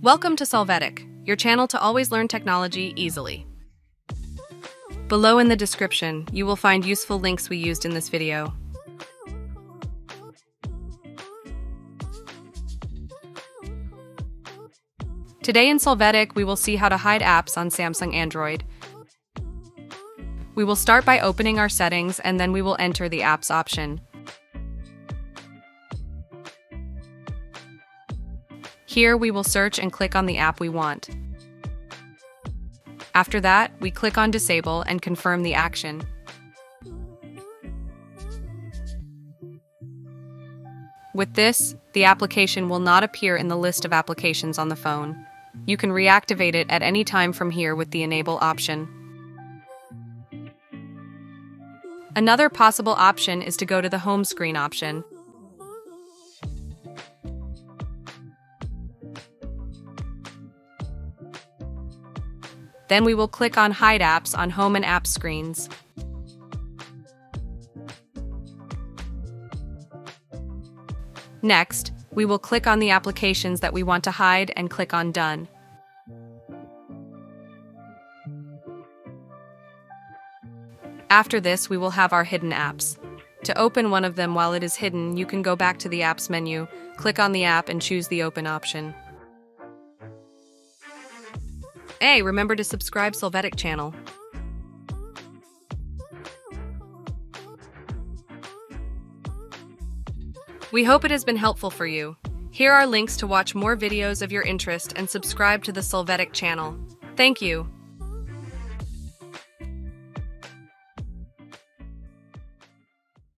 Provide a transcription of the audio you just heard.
Welcome to Solvetic, your channel to always learn technology easily. Below in the description, you will find useful links we used in this video. Today in Solvetic, we will see how to hide apps on Samsung Android. We will start by opening our settings and then we will enter the apps option. Here we will search and click on the app we want. After that, we click on Disable and confirm the action. With this, the application will not appear in the list of applications on the phone. You can reactivate it at any time from here with the Enable option. Another possible option is to go to the home screen option. Then we will click on Hide Apps on Home and App screens. Next, we will click on the applications that we want to hide and click on Done. After this, we will have our hidden apps. To open one of them while it is hidden, you can go back to the Apps menu, click on the app and choose the Open option. Hey, remember to subscribe Solvetic channel. We hope it has been helpful for you. Here are links to watch more videos of your interest and subscribe to the Solvetic channel. Thank you.